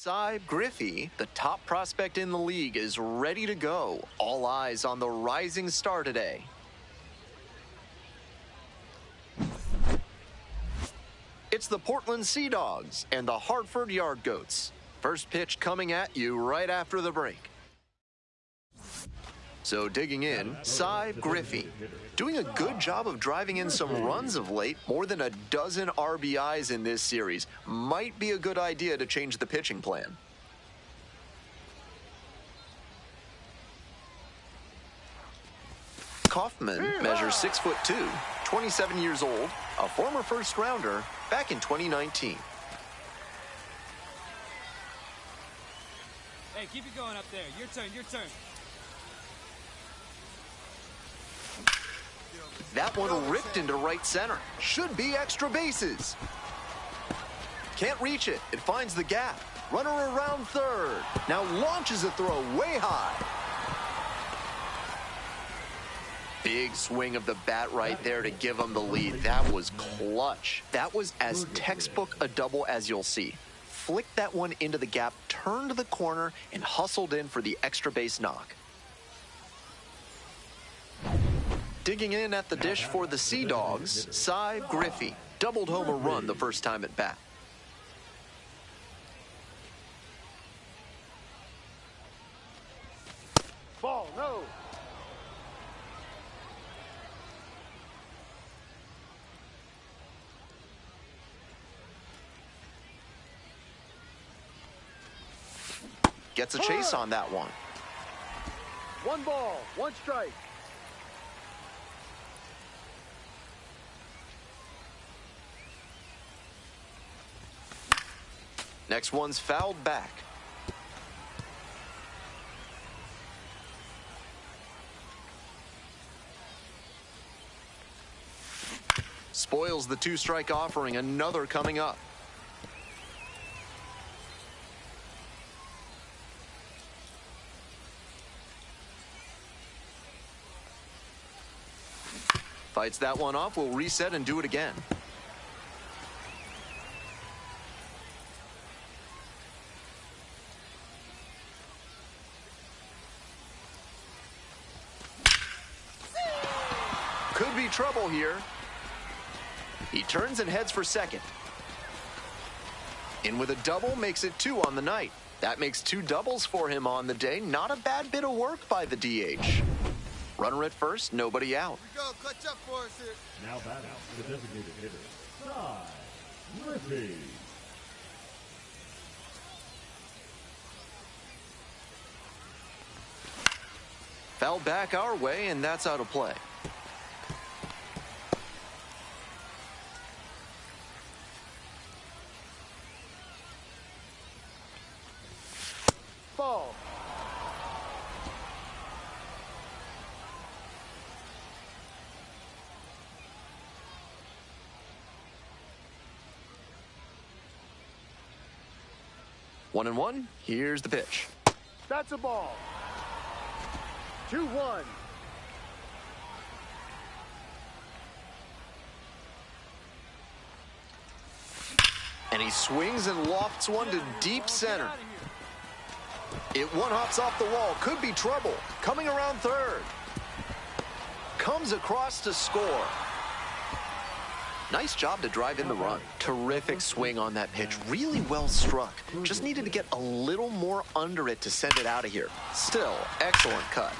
Cy Griffey, the top prospect in the league, is ready to go. All eyes on the rising star today. It's the Portland Sea Dogs and the Hartford Yard Goats. First pitch coming at you right after the break. So digging in, Cy Griffey. Doing a good job of driving in some runs of late, more than a dozen RBIs in this series. Might be a good idea to change the pitching plan. Kaufman measures 6'2", 27 years old, a former first rounder back in 2019. Hey, keep it going up there. Your turn, your turn. That one ripped into right center. Should be extra bases. Can't reach it. It finds the gap. Runner around third. Now launches a throw way high. Big swing of the bat right there to give him the lead. That was clutch. That was as textbook a double as you'll see. Flicked that one into the gap, turned the corner, and hustled in for the extra base knock. Digging in at the dish for the Sea Dogs, Cy Griffey. Doubled home a run the first time at bat. Ball, no. Gets a chase on that one. 1 ball, 1 strike. Next one's fouled back. Spoils the 2-strike offering, another coming up. Fights that one off, will reset and do it again. Could be trouble here. He turns and heads for second. In with a double, makes it 2 on the night. That makes 2 doubles for him on the day. Not a bad bit of work by the DH. Runner at first, nobody out. Here we go, clutch up for us here. Now batting the designated hitter, Cy Griffey. Fouled back our way, and that's out of play. Ball. One and one. Here's the pitch. That's a ball. 2-1. And he swings and lofts one to deep center. It one-hops off the wall. Could be trouble. Coming around third. Comes across to score. Nice job to drive in the run. Terrific swing on that pitch. Really well struck. Just needed to get a little more under it to send it out of here. Still, excellent cut.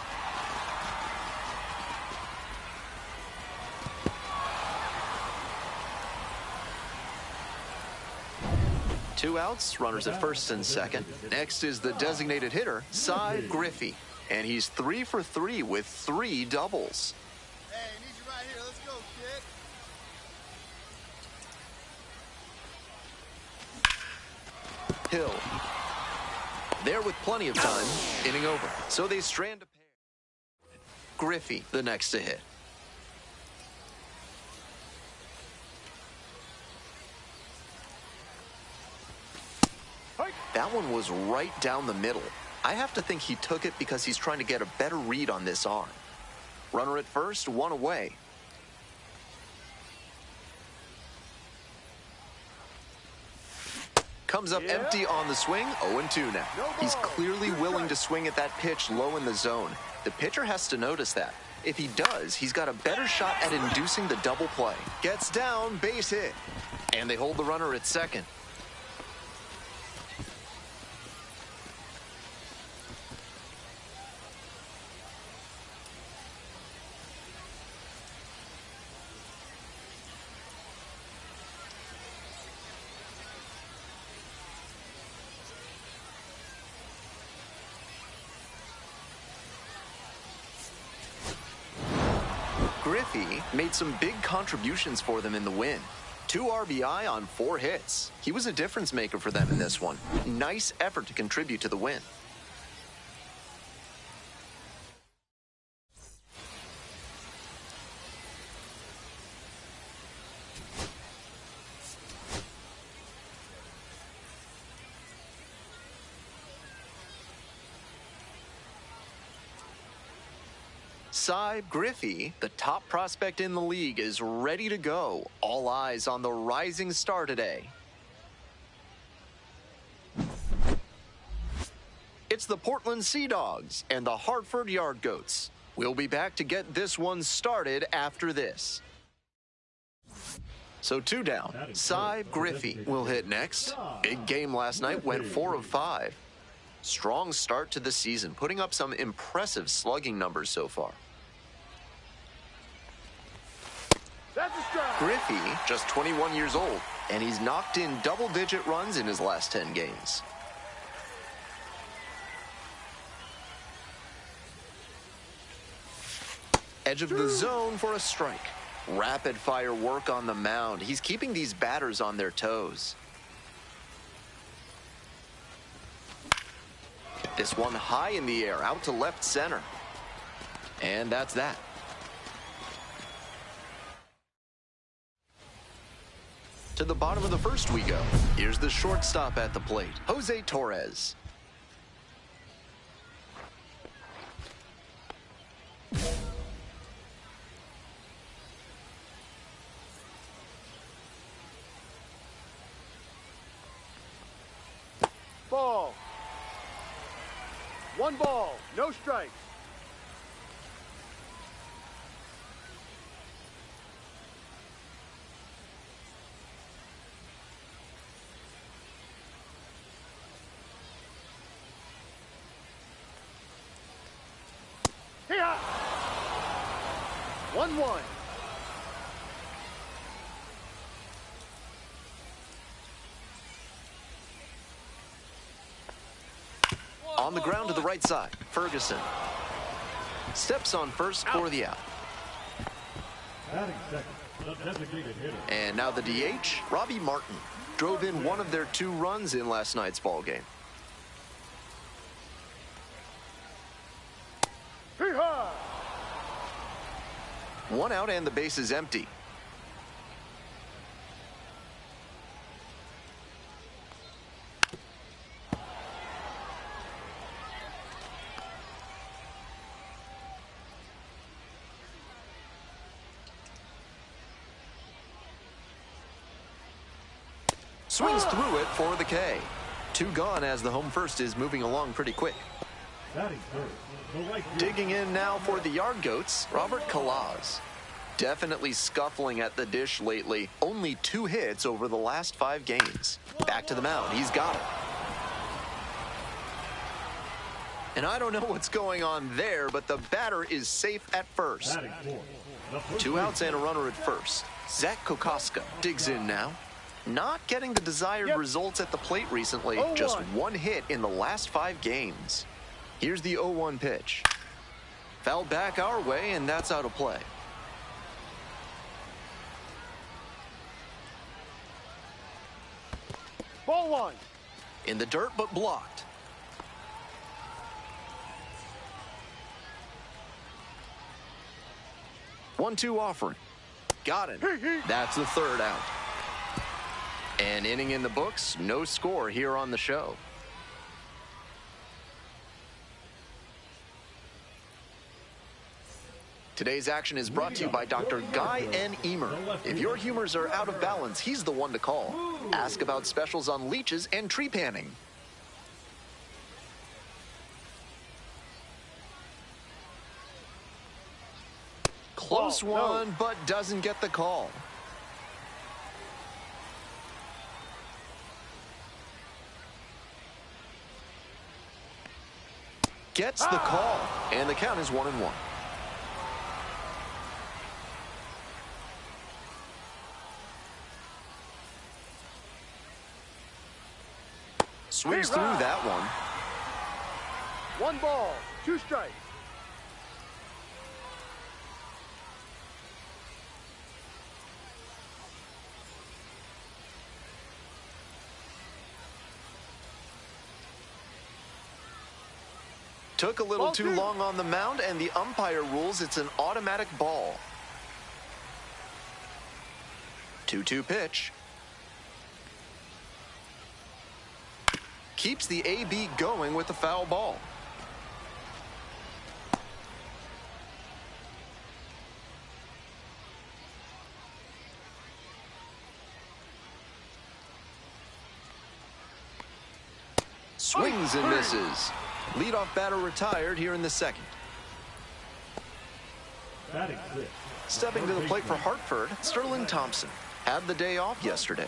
Two outs, runners at first and second. Next is the designated hitter, Cy Griffey. And he's 3 for 3 with 3 doubles. Hey, I need you right here. Let's go, kid. Hill. There with plenty of time, inning over. So they strand a pair. Griffey, the next to hit. That one was right down the middle. I have to think he took it because he's trying to get a better read on this arm. Runner at first, 1 away. Comes up empty on the swing, 0-2 now. He's clearly willing to swing at that pitch low in the zone. The pitcher has to notice that. If he does, he's got a better shot at inducing the double play. Gets down, base hit. And they hold the runner at second. Griffey made some big contributions for them in the win. 2 RBI on 4 hits. He was a difference maker for them in this one. Nice effort to contribute to the win. Griffey, the top prospect in the league, is ready to go. All eyes on the rising star today. It's the Portland Sea Dogs and the Hartford Yard Goats. We'll be back to get this one started after this. So 2 down. Griffey will hit next. Big game last night, went 4 of 5. Strong start to the season, putting up some impressive slugging numbers so far. Griffey, just 21 years old, and he's knocked in double-digit runs in his last 10 games. Edge of the zone for a strike. Rapid-fire work on the mound. He's keeping these batters on their toes. This one high in the air, out to left center. And that's that. To the bottom of the first we go. Here's the shortstop at the plate, Jose Torres. Ball. 1 ball, no strikes. Here. 1-1. On the ground to the right side, Ferguson steps on first for the out. Batting second, the designated hitter. And now the DH, Robbie Martin, drove in one of their 2 runs in last night's ball game. Hee-haw! 1 out and the base is empty. Swings through it for the K. 2 gone as the home first is moving along pretty quick. Batting third, the right field. Digging in now for the Yard Goats, Robert Kalaz. Definitely scuffling at the dish lately. Only 2 hits over the last 5 games. Back to the mound. He's got it. And I don't know what's going on there, but the batter is safe at first. Batting fourth, the first 2 outs and a runner at first. Zach Kokoska digs in now. Not getting the desired results at the plate recently. Just 1 hit in the last 5 games. Here's the 0-1 pitch. Fouled back our way, and that's out of play. Ball 1. In the dirt, but blocked. One-two offering. Got him. That's the 3rd out. An inning in the books, no score here on the show. Today's action is brought to you by Dr. Guy N. Emer. If your humors are out of balance, he's the one to call. Ask about specials on leeches and tree panning. Close one, but doesn't get the call. Gets the call, and the count is 1-1. Swings through that one. 1 ball, 2 strikes. Took a little too long on the mound, and the umpire rules it's an automatic ball. 2-2 pitch. Keeps the AB going with the foul ball. Swings and misses. Leadoff batter retired here in the second. Stepping to the plate for Hartford, Sterling Thompson. Had the day off yesterday.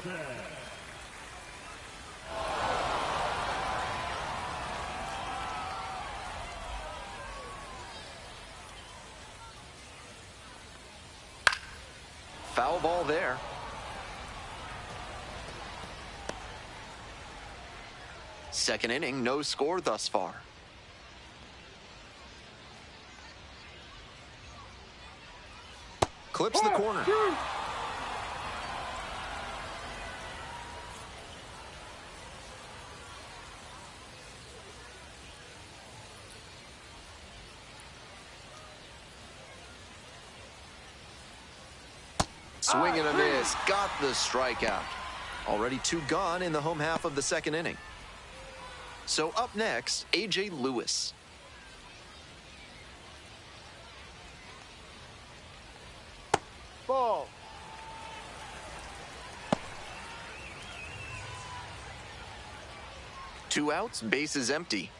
Foul ball there. Second inning, no score thus far. Clips the corner. Swing and a miss. Got the strikeout. Already 2 gone in the home half of the second inning. So up next, A.J. Lewis. Ball. Two outs, bases empty.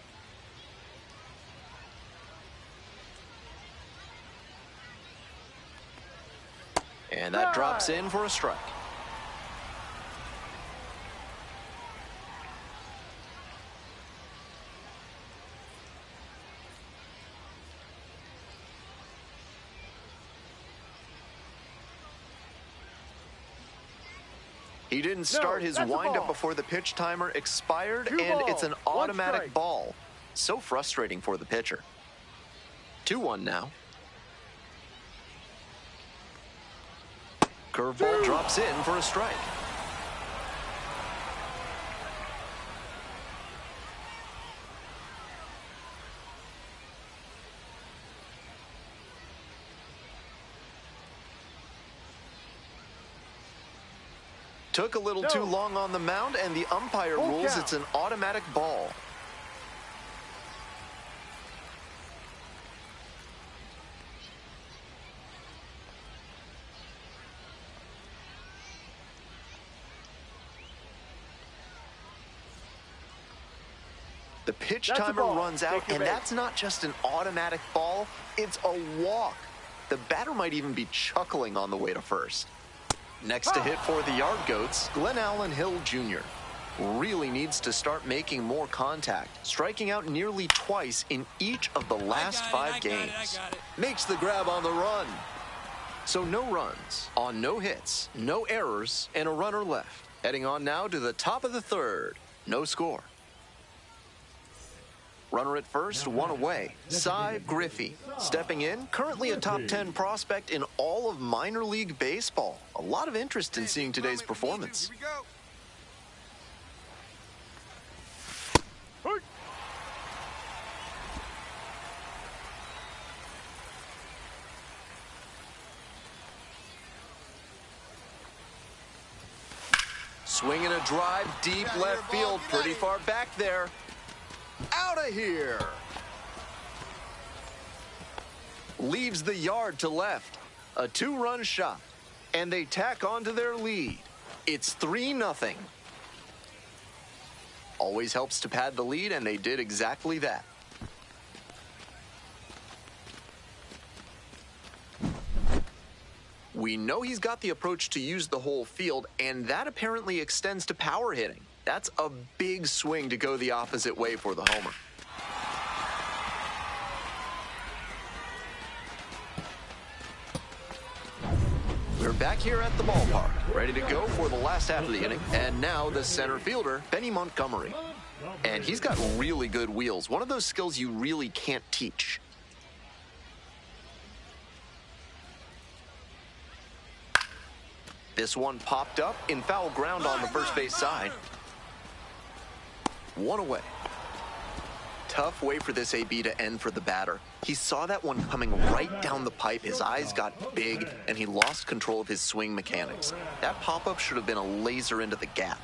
And that drops in for a strike. He didn't start his windup before the pitch timer expired, and it's an automatic ball. So frustrating for the pitcher. 2-1 now. Curveball drops in for a strike. Took a little too long on the mound, and the umpire rules it's an automatic ball. The pitch timer runs out, and that's not just an automatic ball, it's a walk. The batter might even be chuckling on the way to first. Next to hit for the Yard Goats, Glenn Allen Hill Jr. Really needs to start making more contact, striking out nearly twice in each of the last 5 games. Makes the grab on the run. So no runs on no hits, no errors, and a runner left. Heading on now to the top of the third. No score. Runner at first, 1 away. Cy Griffey stepping in, currently a top 10 prospect in all of minor league baseball. A lot of interest in seeing today's performance. Here we go. Swinging a drive deep left field, pretty far back there. Out of here. leaves the yard to left. A 2-run shot, and they tack onto their lead. It's 3-0. Always helps to pad the lead, and they did exactly that. We know he's got the approach to use the whole field, and that apparently extends to power hitting. That's a big swing to go the opposite way for the homer. We're back here at the ballpark, ready to go for the last half of the inning. And now the center fielder, Benny Montgomery. And he's got really good wheels, one of those skills you really can't teach. This one popped up in foul ground on the first base side. 1 away. Tough way for this AB to end for the batter. He saw that one coming right down the pipe. His eyes got big, and he lost control of his swing mechanics. That pop-up should have been a laser into the gap.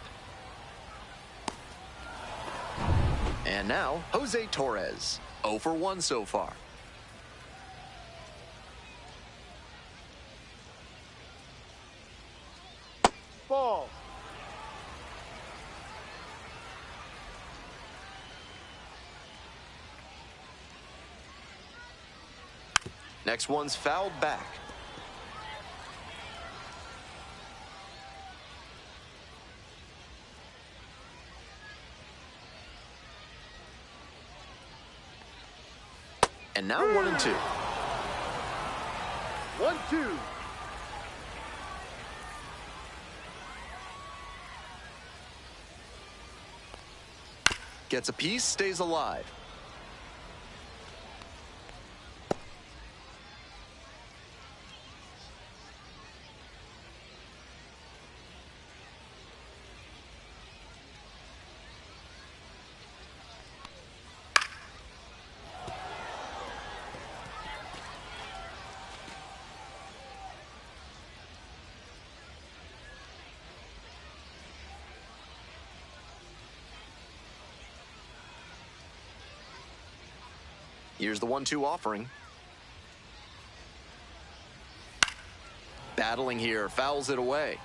And now, Jose Torres. 0 for 1 so far. Ball. Next one's fouled back. And now 1-2. 1-2. Gets a piece, stays alive. Here's the 1-2 offering. Battling here, fouls it away.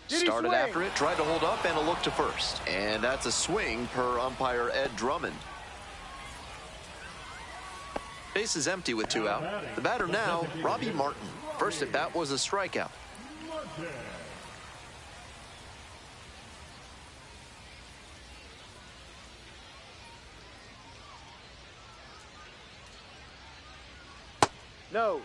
Started after it, tried to hold up, and a look to first. And that's a swing per umpire Ed Drummond. Base is empty with 2 out. The batter now, Robbie Martin. First at bat was a strikeout. No.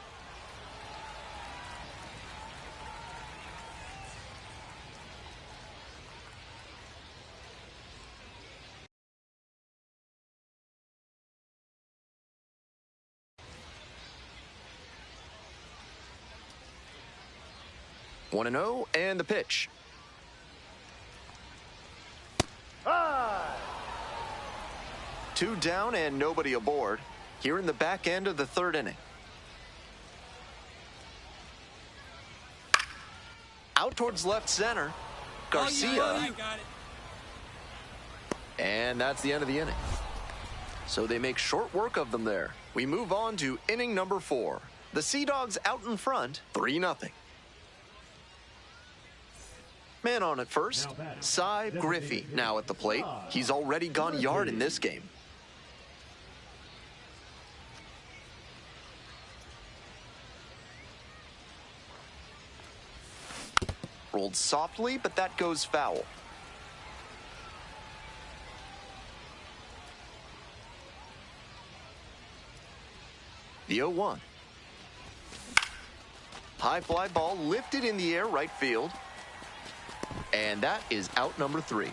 One and 0, and the pitch. High. 2 down and nobody aboard. Here in the back end of the 3rd inning. Out towards left center. Garcia. I got it. And that's the end of the inning. So they make short work of them there. We move on to inning number 4. The Sea Dogs out in front, 3-0. Man on at first, Cy Griffey now at the plate. He's already gone yard in this game. Rolled softly, but that goes foul. The 0-1. High fly ball lifted in the air right field. And that is out number 3.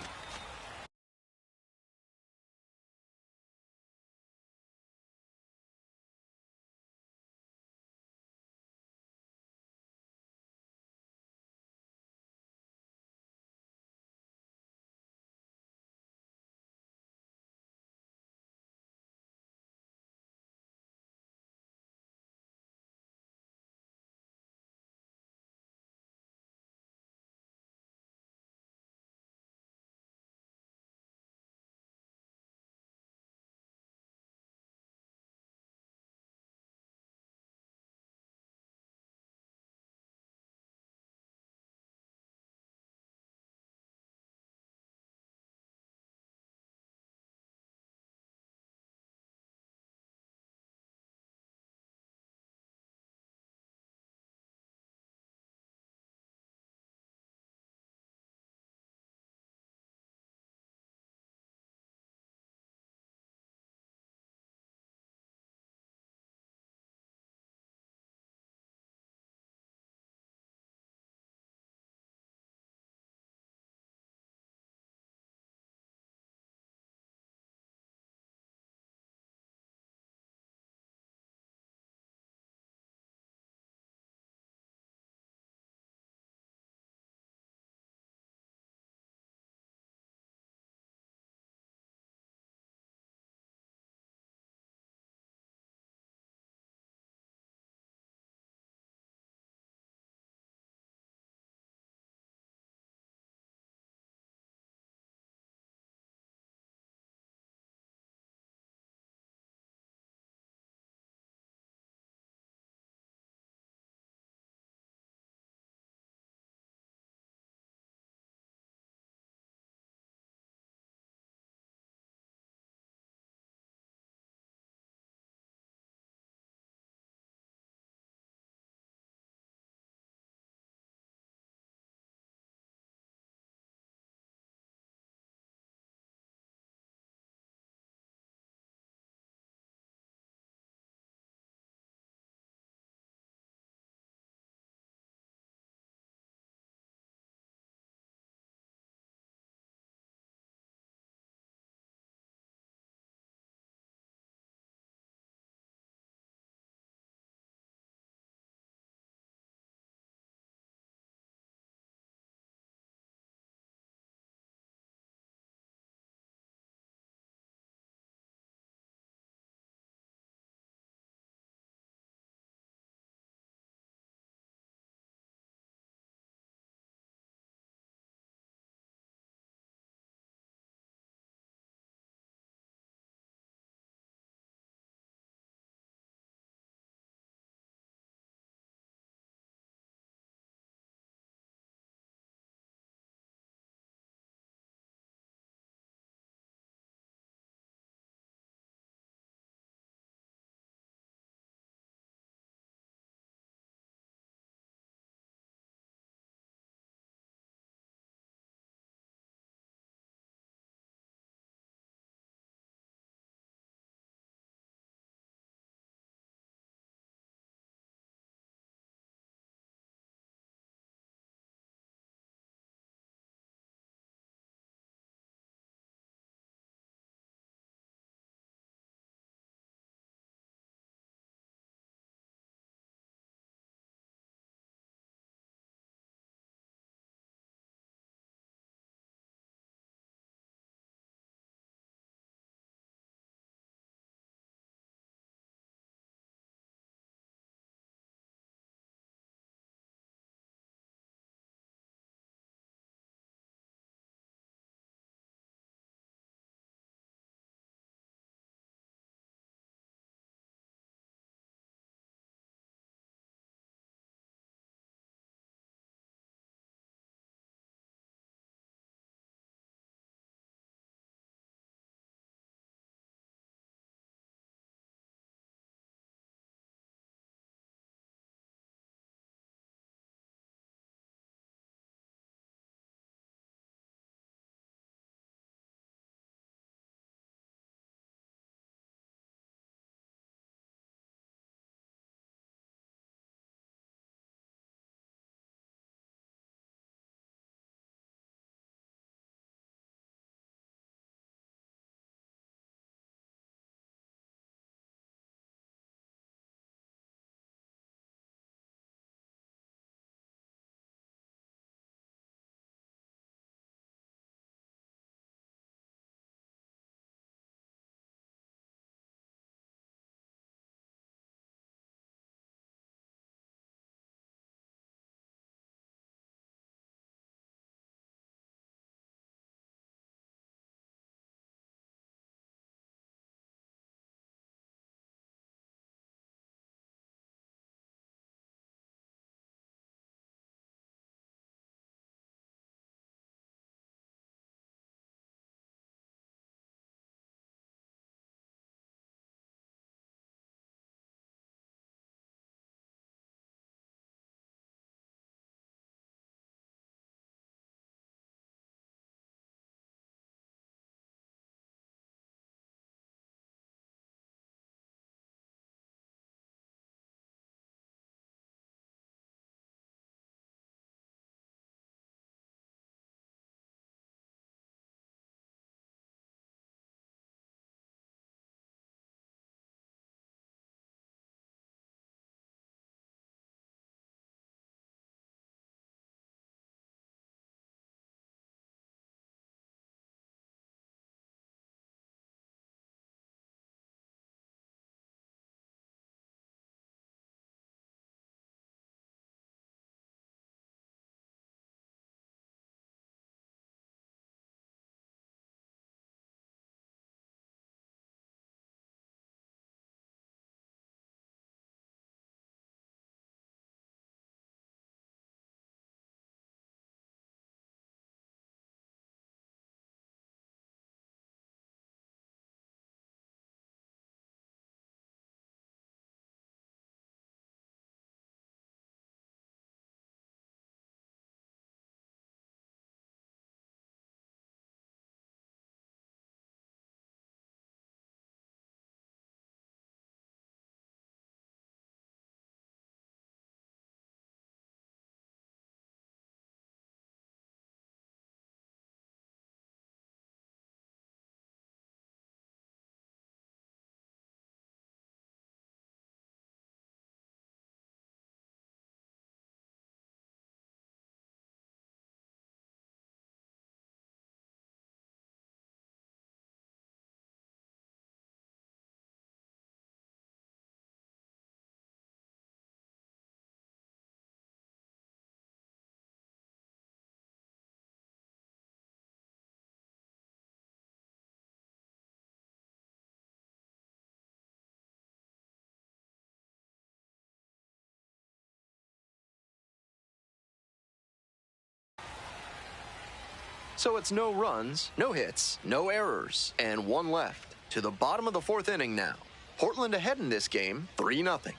So it's no runs, no hits, no errors, and one left. To the bottom of the fourth inning now. Portland ahead in this game, 3-0.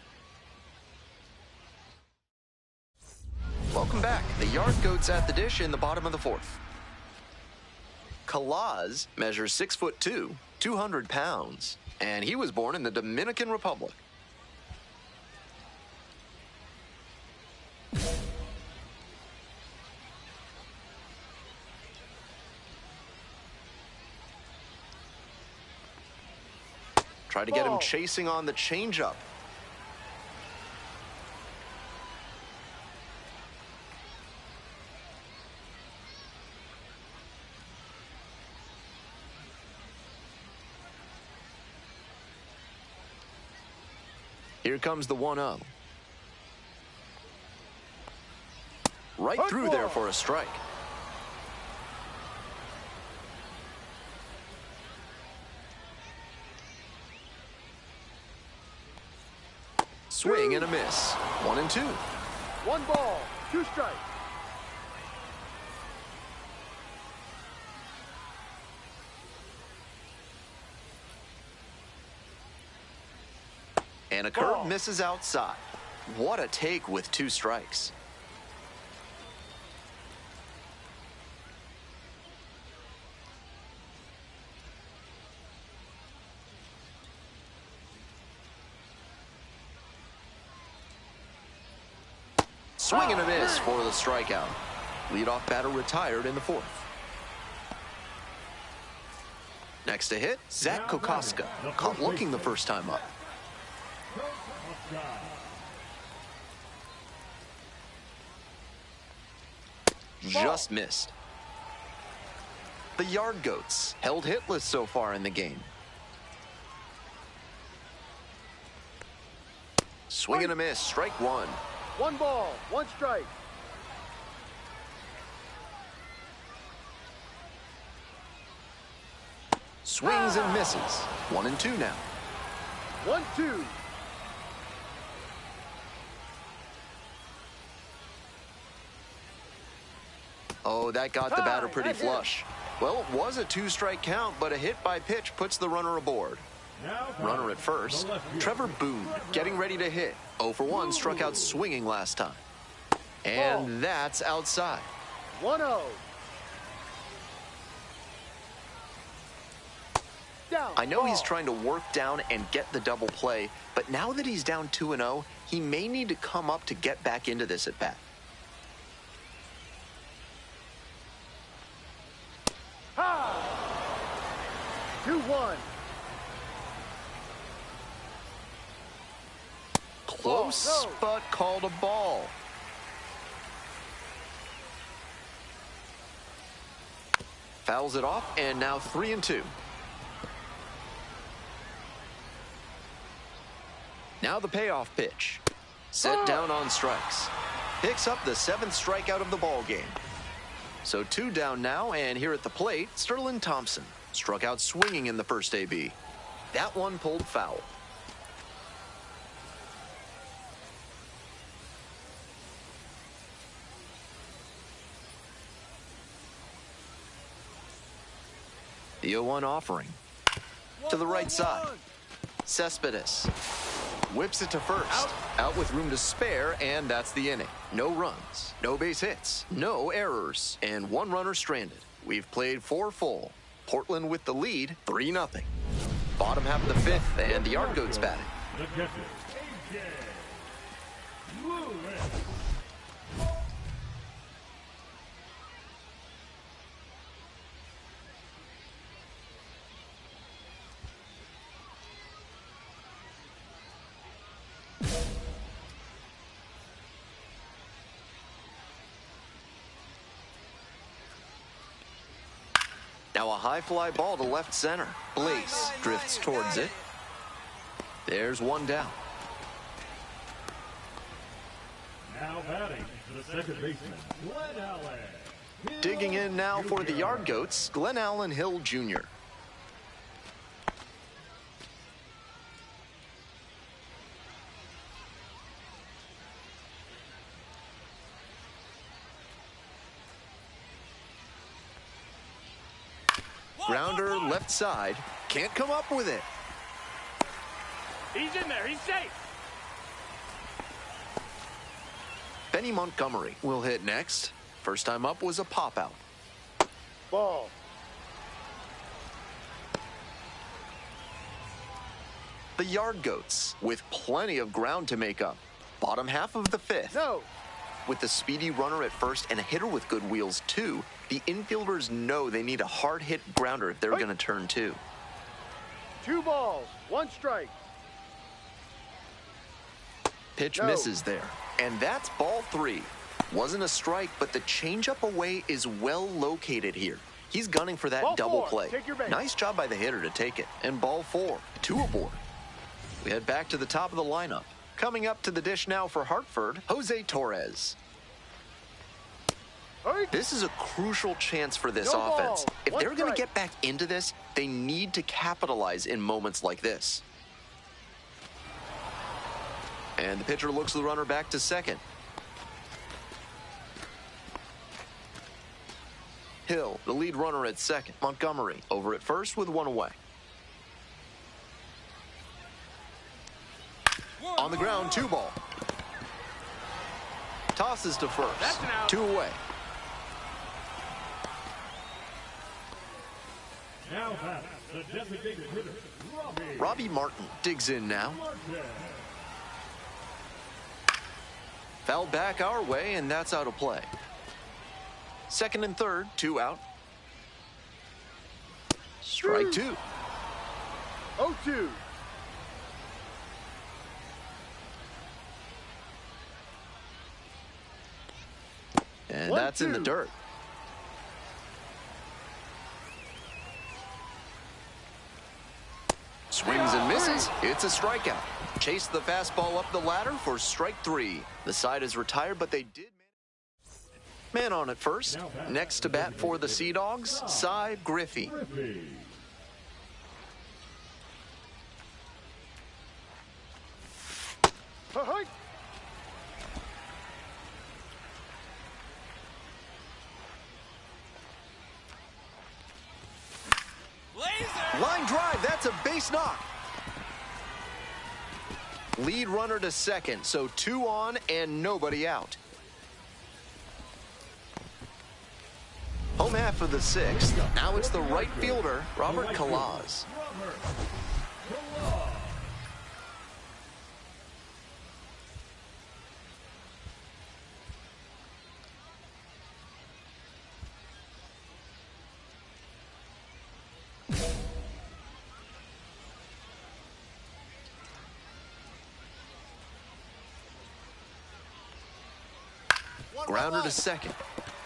Welcome back. The Yard Goats at the dish in the bottom of the fourth. Kalaz measures 6'2", 200 pounds, and he was born in the Dominican Republic. Try to get him chasing on the changeup. Here comes the 1-0. Right through there for a strike. Swing and a miss. 1-2. 1 ball, 2 strikes. And a curve misses outside. What a take with 2 strikes. Swing and a miss for the strikeout. Leadoff batter retired in the fourth. Next to hit, Zach Kokoska, caught looking the first time up. Just missed. The Yard Goats held hitless so far in the game. Swing and a miss, strike 1. 1 ball, 1 strike. Swings and misses. 1-2 now. 1-2. Oh, that got the batter pretty flush. Well, it was a 2-strike count, but a hit by pitch puts the runner aboard. Runner at first. Trevor Boone getting ready to hit. 0 for 1, struck out swinging last time. And that's outside. 1-0. Down. I know he's trying to work down and get the double play, but now that he's down 2-0, he may need to come up to get back into this at bat. Ha! 2-1. Close, but called a ball. Fouls it off, and now 3-2. Now the payoff pitch. Set down on strikes. Picks up the 7th strikeout of the ball game. So 2 down now, and here at the plate, Sterling Thompson struck out swinging in the first AB. That one pulled foul. The 0-1 offering. To the right side. Cespedes whips it to first. Out with room to spare, and that's the inning. No runs, no base hits, no errors, and 1 runner stranded. We've played 4 full. Portland with the lead, 3-0. Bottom half of the 5th, and the Yard Goats batting. Now a high fly ball to left center. Blaze drifts towards it. There's 1 down. Now batting, the second baseman, Glenn Allen. Digging in now for the Yard Goats, Glenn Allen Hill Jr. Grounder left side. Can't come up with it. He's in there. He's safe. Benny Montgomery will hit next. First time up was a pop-out. Ball. The Yard Goats with plenty of ground to make up. Bottom half of the fifth. No. With the speedy runner at first and a hitter with good wheels too, the infielders know they need a hard hit grounder if they're going to turn two. 2 balls, 1 strike. Pitch No. misses there. And that's ball 3. Wasn't a strike, but the changeup away is well located here. He's gunning for that Ball double 4, play. take your base. Nice job by the hitter to take it. And ball 4, 2 aboard. We head back to the top of the lineup. Coming up to the dish now for Hartford, Jose Torres. Hey. This is a crucial chance for this No offense. ball. If 1 they're going to strike. get back into this, they need to capitalize in moments like this. And the pitcher looks the runner back to second. Hill, the lead runner at second. Montgomery over at first with 1 away. On the ground, 2 ball. Tosses to first. That's an out. 2 away. Now back, the designated hitter, Robbie Martin digs in now. Martin. Fouled back our way, and that's out of play. Second and third, 2 out. Strike 2. 0-2. And 1-2. that's in the dirt. Swings and misses. It's a strikeout. Chase the fastball up the ladder for strike 3. The side is retired, but they did. Man on at first. Next to bat for the Sea Dogs, Cy Griffey. Griffey. Hey. Laser! Line drive, that's a base knock. Lead runner to second, so 2 on and nobody out. Home half of the 6th. Now it's the right fielder, Robert Calaz. Robert Kalaz. Grounder to second.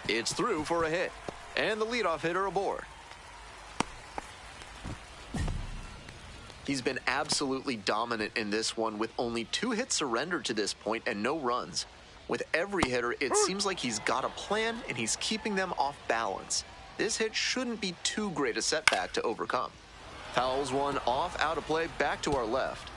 It's through for a hit. And the leadoff hitter aboard. He's been absolutely dominant in this one with only 2 hits surrendered to this point and no runs. With every hitter, it seems like he's got a plan and he's keeping them off balance. This hit shouldn't be too great a setback to overcome. Fouls one off, out of play, back to our left.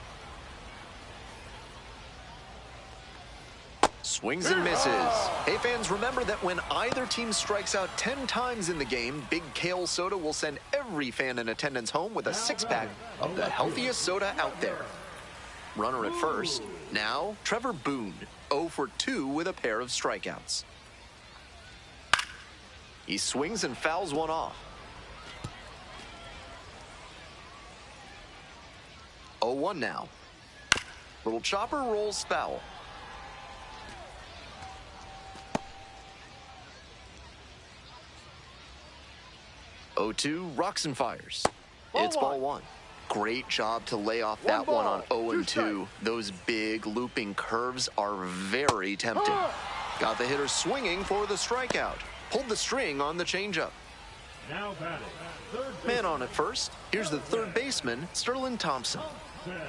Swings and misses. Hey fans, remember that when either team strikes out 10 times in the game, Big Kale Soda will send every fan in attendance home with a 6-pack of the healthiest soda out there. Runner at first. Now, Trevor Boone, 0 for 2 with a pair of strikeouts. He swings and fouls one off. 0-1 now. Little chopper rolls foul. 0-2, rocks and fires. It's ball 1. Great job to lay off that one on 0-2. Those big looping curves are very tempting. Got the hitter swinging for the strikeout. Pulled the string on the changeup. Now batting, third Man on at first. Here's the third baseman, Sterling Thompson. baseman.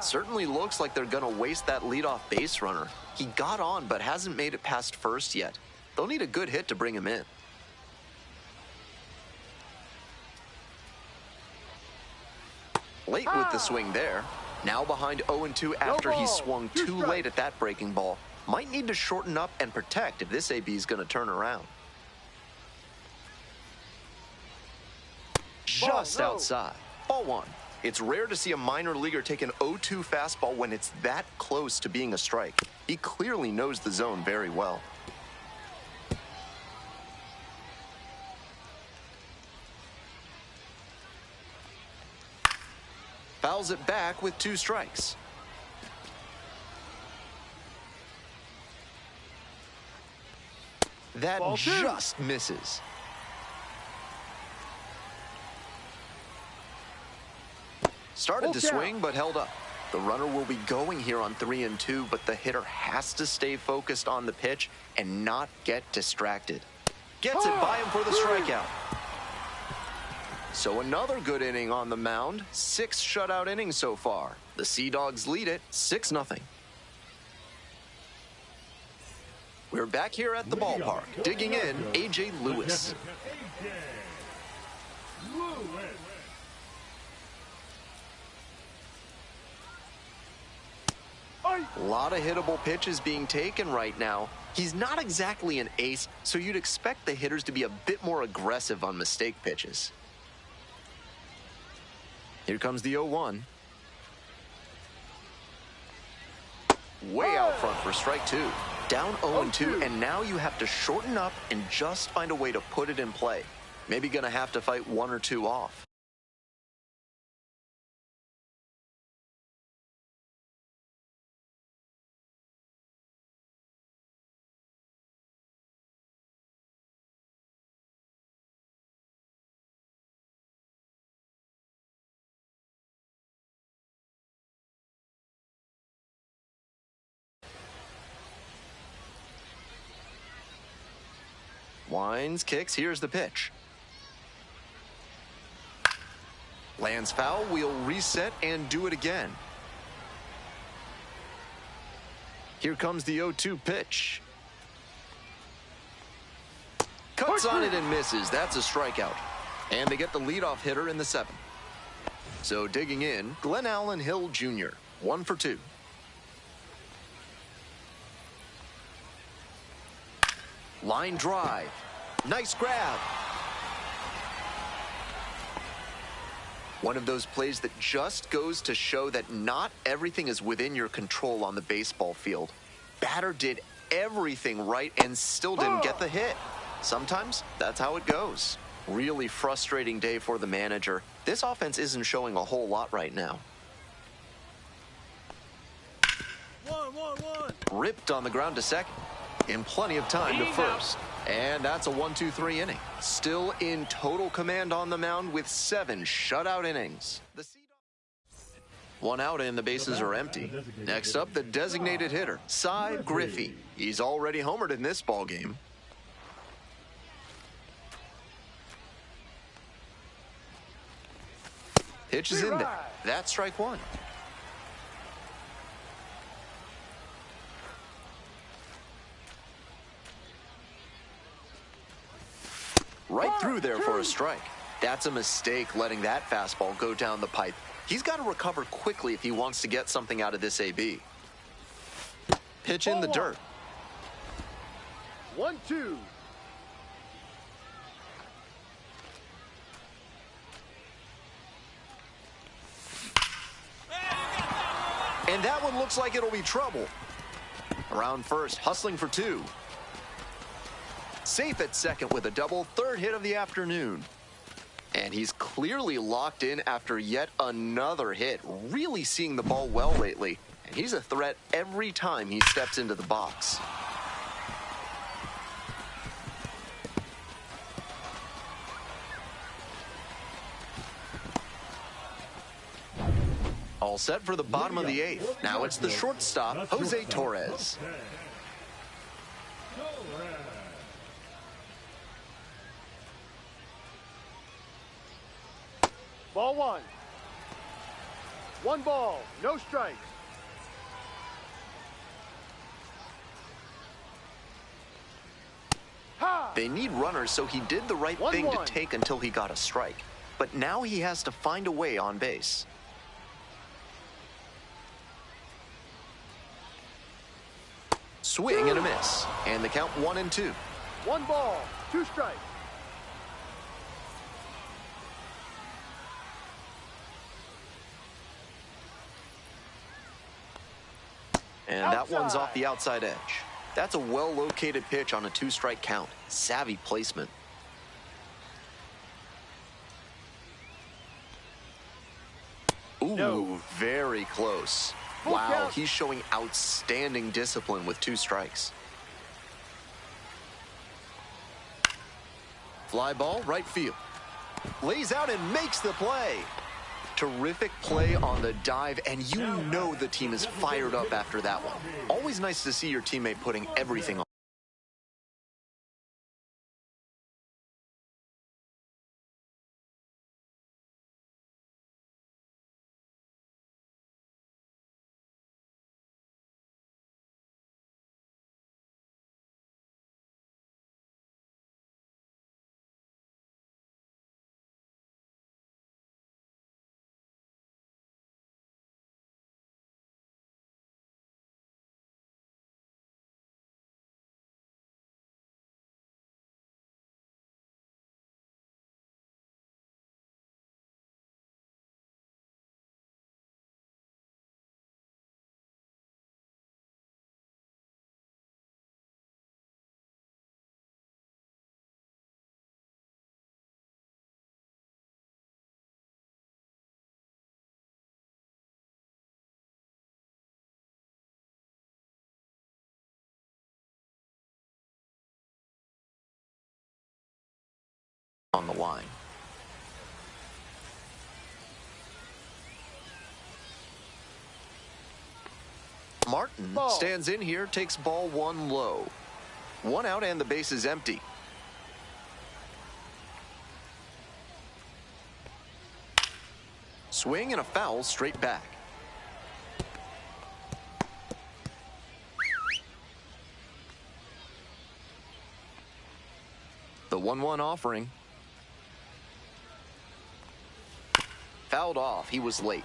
Certainly looks like they're going to waste that leadoff base runner. He got on but hasn't made it past first yet. They'll need a good hit to bring him in. Late with the swing there. Now behind 0-2 after he ball, swung two too strikes. late at that breaking ball. Might need to shorten up and protect if this AB is going to turn around. Just no. outside. Ball one. It's rare to see a minor leaguer take an 0-2 fastball when it's that close to being a strike. He clearly knows the zone very well. Fouls it back with 2 strikes. That Ball 2. just misses. Started to Full count. swing, but held up. The runner will be going here on 3-2, but the hitter has to stay focused on the pitch and not get distracted. Gets it by him for the strikeout. So another good inning on the mound. 6 shutout innings so far. The Sea Dogs lead it 6-0. We're back here at the ballpark. Digging in, A.J. Lewis. A lot of hittable pitches being taken right now. He's not exactly an ace, so you'd expect the hitters to be a bit more aggressive on mistake pitches. Here comes the 0-1. Way out front for strike 2. Down 0-2, and now you have to shorten up and just find a way to put it in play. Maybe gonna have to fight 1 or 2 off. Winds, kicks, here's the pitch. Lands foul, we'll reset and do it again. Here comes the 0-2 pitch. Cuts on it and misses. That's a strikeout. And they get the leadoff hitter in the 7th. So digging in, Glenn Allen Hill Jr., 1 for 2. Line drive. Nice grab. One of those plays that just goes to show that not everything is within your control on the baseball field. Batter did everything right and still didn't get the hit. Sometimes that's how it goes. Really frustrating day for the manager. This offense isn't showing a whole lot right now. One. Ripped on the ground to second. In plenty of time to first. And that's a 1-2-3 inning. Still in total command on the mound with 7 shutout innings. The Sea Dogs. 1 out and the bases are empty. Next up, the designated hitter, Cy Griffey. He's already homered in this ballgame. Pitch is in there. That's strike 1. Right through there for a strike. That's a mistake letting that fastball go down the pipe. He's got to recover quickly if he wants to get something out of this AB. Pitch in the dirt. 1-2. And that one looks like it'll be trouble. Around first, hustling for 2. Safe at second with a double, 3rd hit of the afternoon. And he's clearly locked in after yet another hit. Really seeing the ball well lately. And he's a threat every time he steps into the box. All set for the bottom of the 8th. Now it's the shortstop, Jose Torres. Ball 1. 1 ball, no strikes. They need runners, so he did the right thing to take until he got a strike. But now he has to find a way on base. Swing and a miss. And the count 1-2. 1 ball, 2 strikes. And that one's off the outside edge. That's a well-located pitch on a 2-strike count. Savvy placement. Ooh, No. very close. Full Wow, count. he's showing outstanding discipline with 2 strikes. Fly ball, right field. Lays out and makes the play. Terrific play on the dive, and you know the team is fired up after that one. Always nice to see your teammate putting everything on. On the line. Martin Ball. stands in here, takes ball 1 low. 1 out and the base is empty. Swing and a foul straight back. The 1-1 offering. Fouled off. He was late.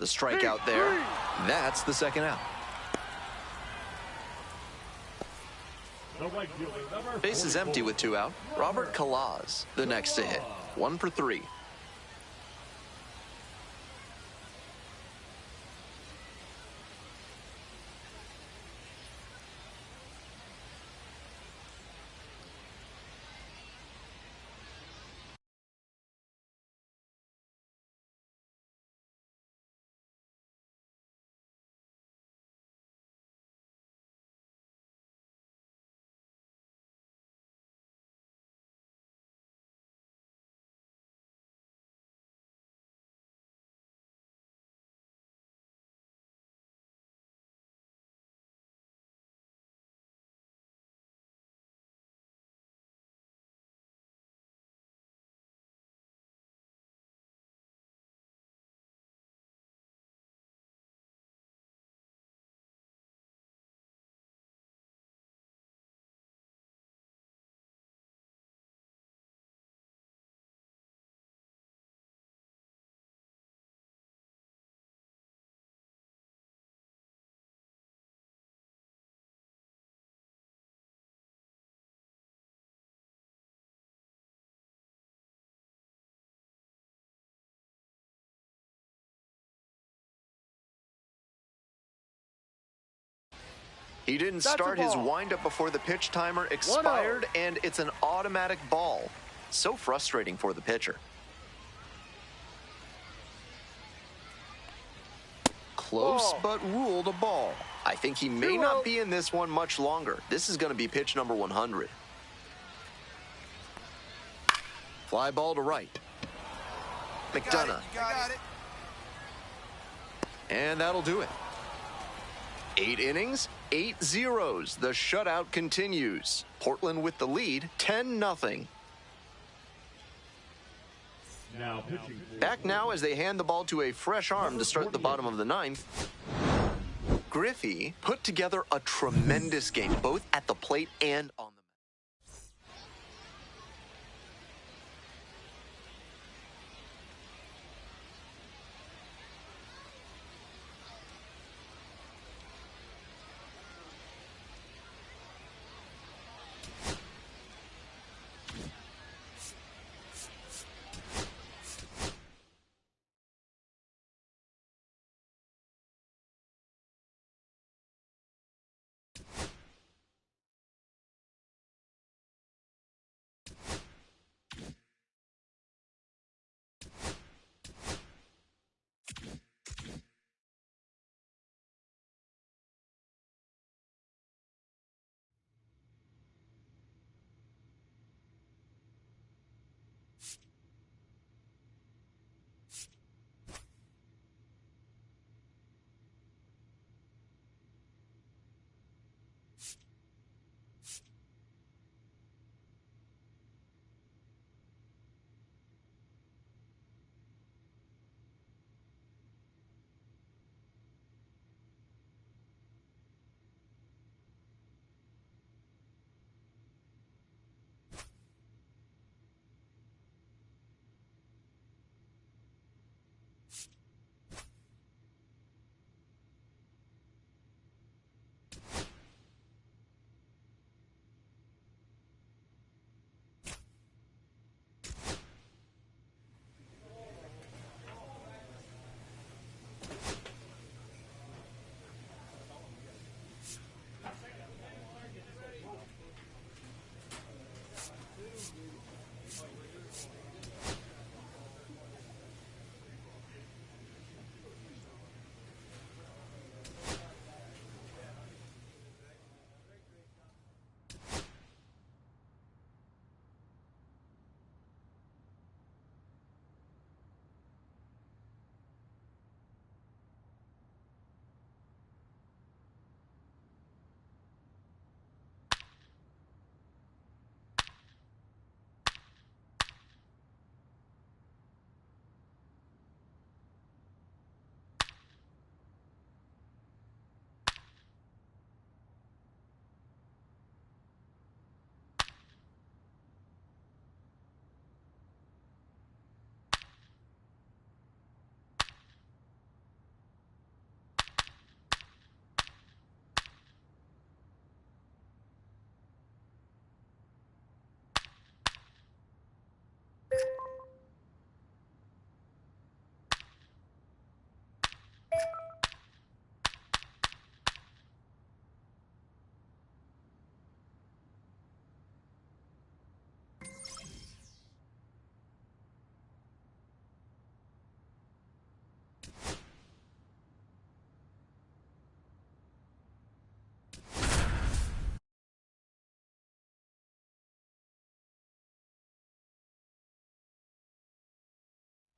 The strikeout there. That's the 2nd out. The right fielder, number Base is 44. empty with 2 out. Robert Kalaz, the next to hit. 1 for 3. He didn't That's a start his ball. windup before the pitch timer expired, and it's an automatic ball. So frustrating for the pitcher. Close, Ball. but ruled a ball. I think he may 2-0. not be in this one much longer. This is going to be pitch number 100. Fly ball to right. McDonough. Got it. And that'll do it. 8 innings, 8 zeros. The shutout continues. Portland with the lead, 10-0. Now pitching for Back now as they hand the ball to a fresh arm to start the bottom of the 9th. Griffey put together a tremendous game, both at the plate and on the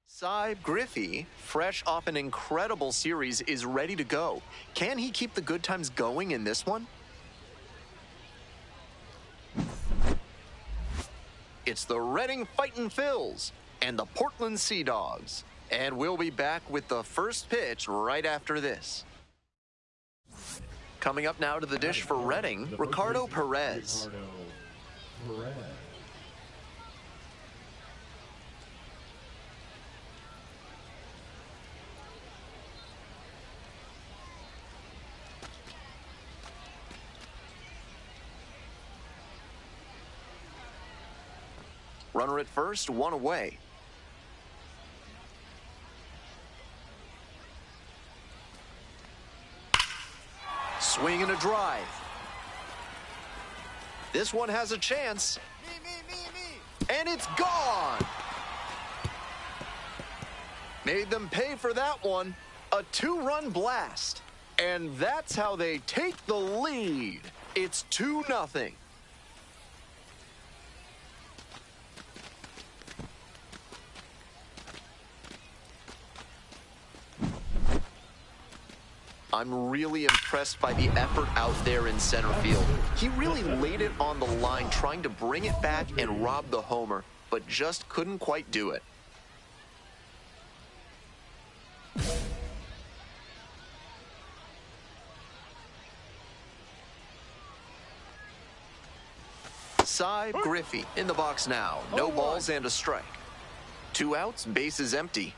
Cy Griffey, fresh off an incredible series, is ready to go. Can he keep the good times going in this one? It's the Reading Fightin' Phils and the Portland Sea Dogs. And we'll be back with the first pitch right after this. Coming up now to the dish for Reading, Ricardo Perez. Runner at first, one away. Swing and a drive. This one has a chance. Me. And it's gone. Made them pay for that one. A two-run blast. And that's how they take the lead. It's 2-0. I'm really impressed by the effort out there in center field. He really laid it on the line, trying to bring it back and rob the homer, but just couldn't quite do it. Cy Griffey in the box now. No balls and a strike. 2 outs, bases empty.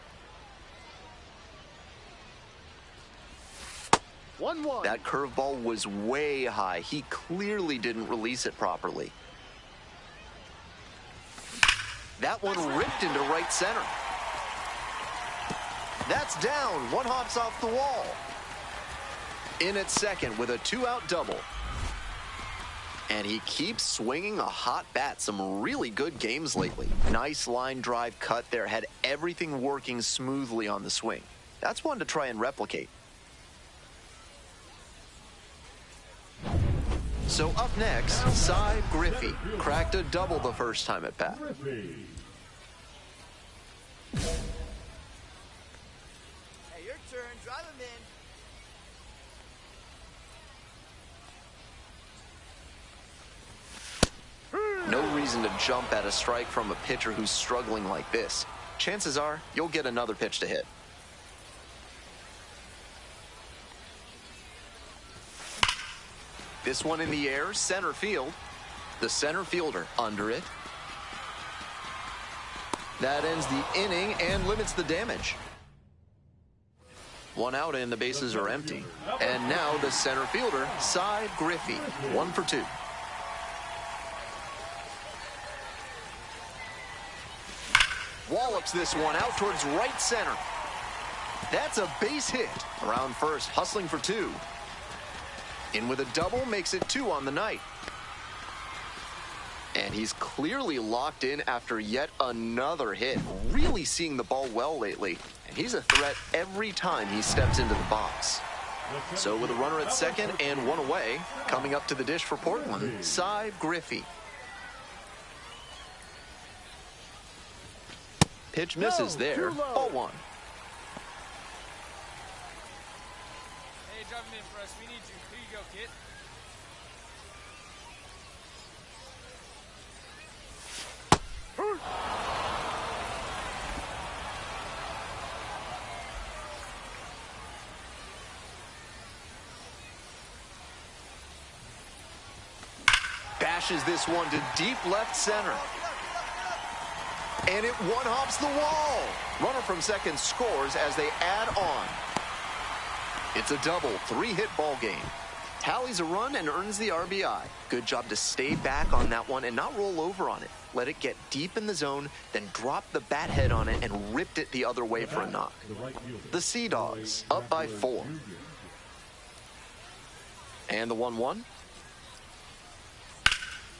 1-1. That curveball was way high. He clearly didn't release it properly. That one ripped into right center. That's down. One hops off the wall. In at second with a 2-out double. And he keeps swinging a hot bat. Some really good games lately. Nice line drive cut there. Had everything working smoothly on the swing. That's one to try and replicate. So up next, Cy Griffey cracked a double the first time at bat. Griffey. Hey, your turn. Drive him in. No reason to jump at a strike from a pitcher who's struggling like this. Chances are you'll get another pitch to hit. This one in the air, center field. The center fielder under it. That ends the inning and limits the damage. 1 out and the bases are empty. And now the center fielder, Cy Griffey, 1 for 2. Wallops this one out towards right center. That's a base hit. Around first, hustling for 2. In with a double makes it 2 on the night. And he's clearly locked in after yet another hit. Really seeing the ball well lately. And he's a threat every time he steps into the box. So with a runner at second and one away, coming up to the dish for Portland, Cy Griffey. Pitch misses there. Ball one. Hey, drive him in for us. We need you. Here you go, kid. Bashes this one to deep left center. And it one-hops the wall. Runner from second scores as they add on. It's a double, three-hit ball game. Tallies a run and earns the RBI. Good job to stay back on that one and not roll over on it. Let it get deep in the zone, then drop the bat head on it and ripped it the other way for a knock. The Sea Dogs up by 4. And the 1-1.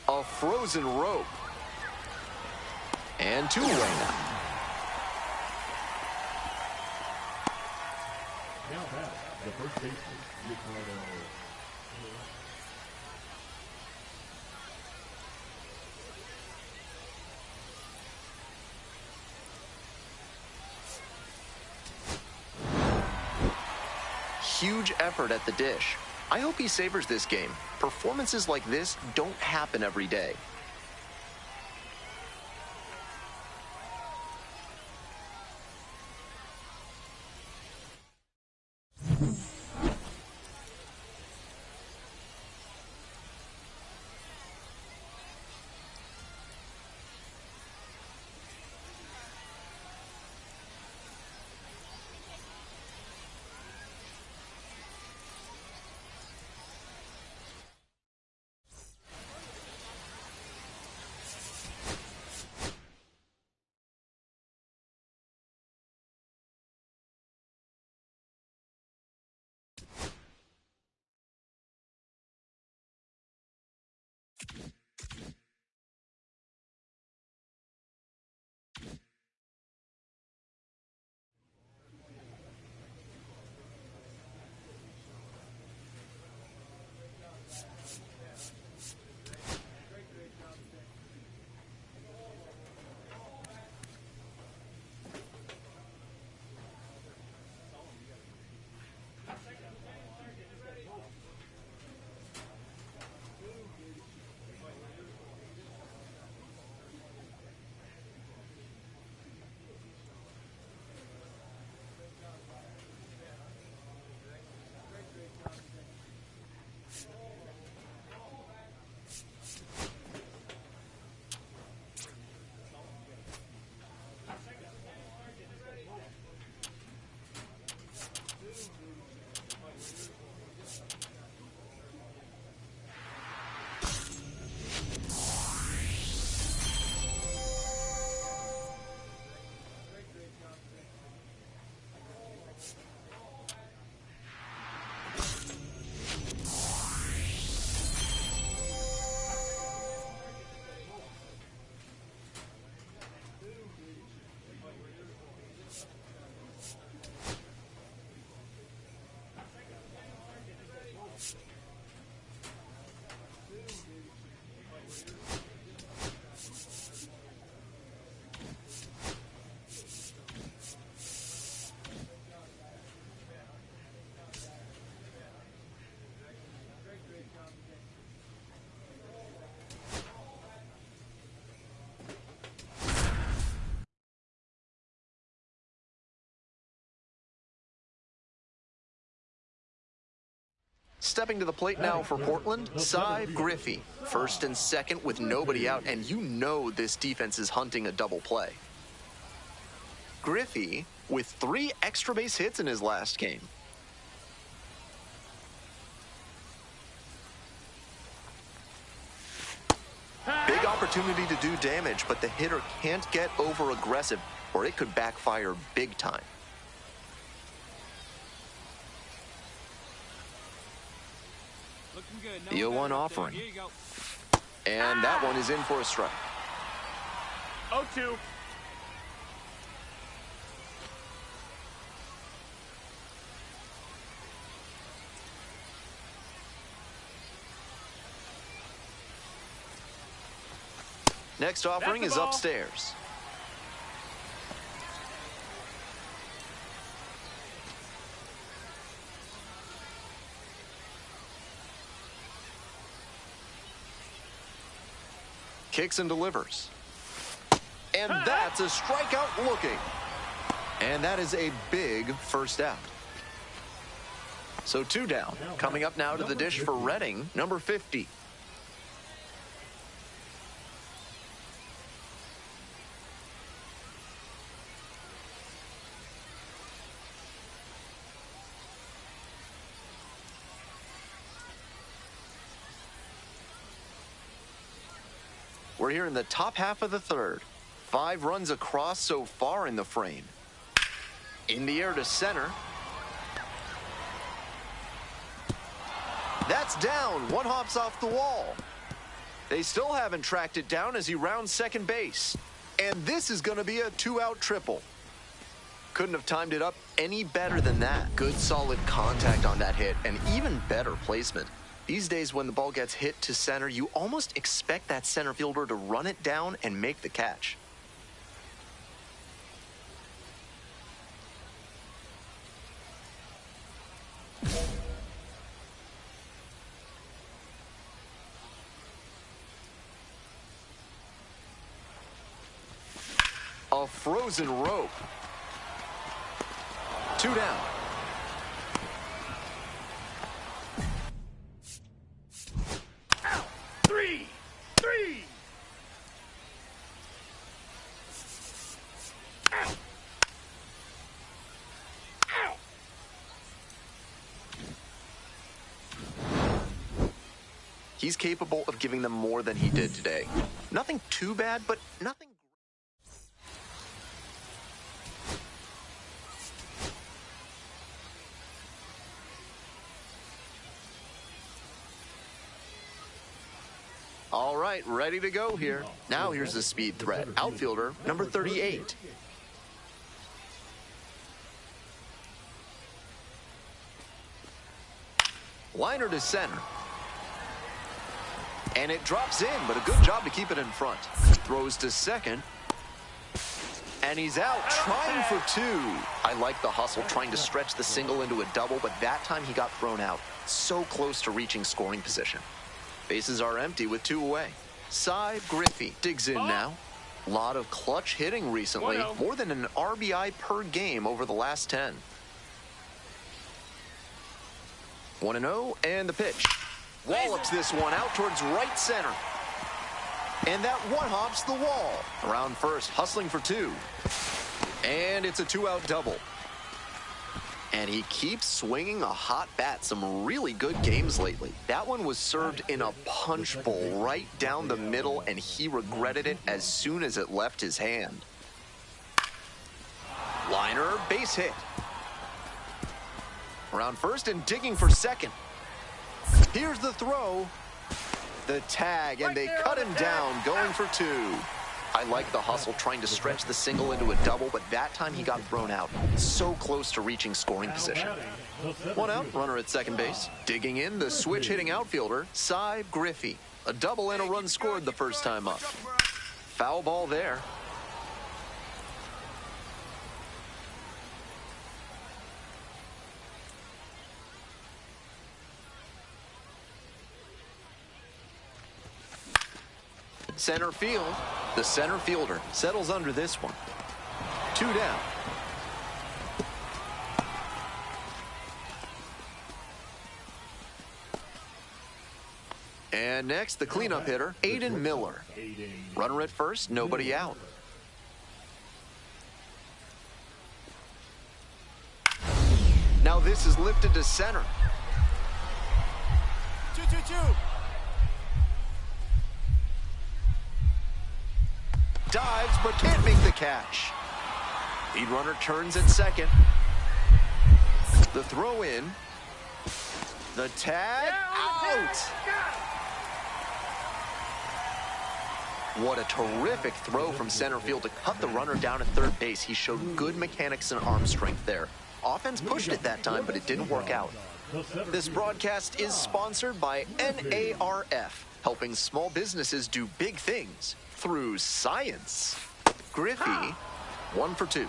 A frozen rope. And 2 away now. Now back, the first baseman, Ricardo. Huge effort at the dish. I hope he savors this game. Performances like this don't happen every day. Stepping to the plate now for Portland, Cy Griffey. First and second with nobody out, and you know this defense is hunting a double play. Griffey with 3 extra base hits in his last game. Big opportunity to do damage, but the hitter can't get over aggressive or it could backfire big time. Looking good. The 0-1 offering. Here you go. And that one is in for a strike. 0-2. Next offering is upstairs. Kicks and delivers. And that's a strikeout looking. And that is a big first out. So 2 down. Coming up now to the dish for Reading, number 50. We're here in the top half of the third. 5 runs across so far in the frame. In the air to center. That's down. 1 hops off the wall. They still haven't tracked it down as he rounds second base. And this is going to be a 2-out triple. Couldn't have timed it up any better than that. Good solid contact on that hit and even better placement. These days when the ball gets hit to center, you almost expect that center fielder to run it down and make the catch. A frozen rope. 2 down. Three. He's capable of giving them more than he did today. Nothing too bad, but nothing. All right, ready to go here. Now here's the speed threat. Outfielder, number 38. Liner to center. And it drops in, but a good job to keep it in front. Throws to second. And he's out, trying for 2. I like the hustle, trying to stretch the single into a double, but that time he got thrown out. So close to reaching scoring position. Bases are empty with 2 away. Cy Griffey digs in now. Lot of clutch hitting recently. More than an RBI per game over the last 10. 1-0, and the pitch. Wallops this one out towards right center. And that one hops the wall. Around first, hustling for 2. And it's a 2-out double. And he keeps swinging a hot bat. Some really good games lately. That one was served in a punch bowl right down the middle, and he regretted it as soon as it left his hand. Liner, base hit. Around first and digging for second. Here's the throw. The tag, and they cut him down, going for 2. I like the hustle, trying to stretch the single into a double, but that time he got thrown out. So close to reaching scoring position. 1 out, runner at second base. Digging in, the switch hitting outfielder, Cy Griffey. A double and a run scored the first time up. Foul ball there. Center field. The center fielder settles under this one. 2 down. And next, the cleanup hitter, Aiden Miller. Runner at first, nobody out. Now this is lifted to center. 2-2-2. Dives, but can't make the catch. Lead runner turns at second. The throw in. The tag, out. What a terrific throw from center field to cut the runner down at third base. He showed good mechanics and arm strength there. Offense pushed it that time, but it didn't work out. This broadcast is sponsored by NARF, helping small businesses do big things through science. Griffey, 1 for 2.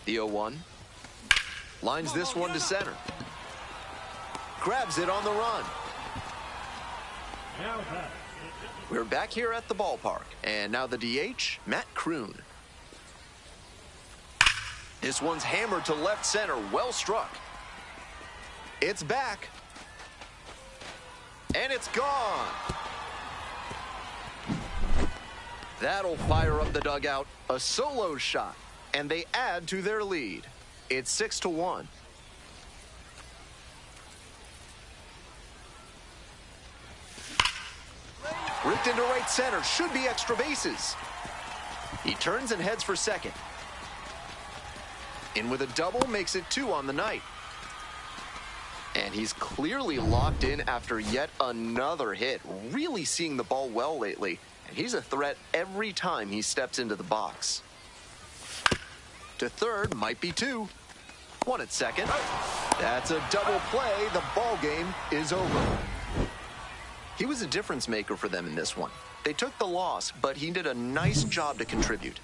The 0-1. Lines this one to center. Grabs it on the run. We're back here at the ballpark. And now the DH, Matt Kroon. This one's hammered to left center. Well struck. It's back. And it's gone. That'll fire up the dugout. A solo shot. And they add to their lead. It's 6-1. Ripped into right center. Should be extra bases. He turns and heads for second. In with a double makes it 2 on the night. And he's clearly locked in after yet another hit. Really seeing the ball well lately. And he's a threat every time he steps into the box. To third, might be 2. 1 at second. That's a double play. The ball game is over. He was a difference maker for them in this one. They took the loss, but he did a nice job to contribute.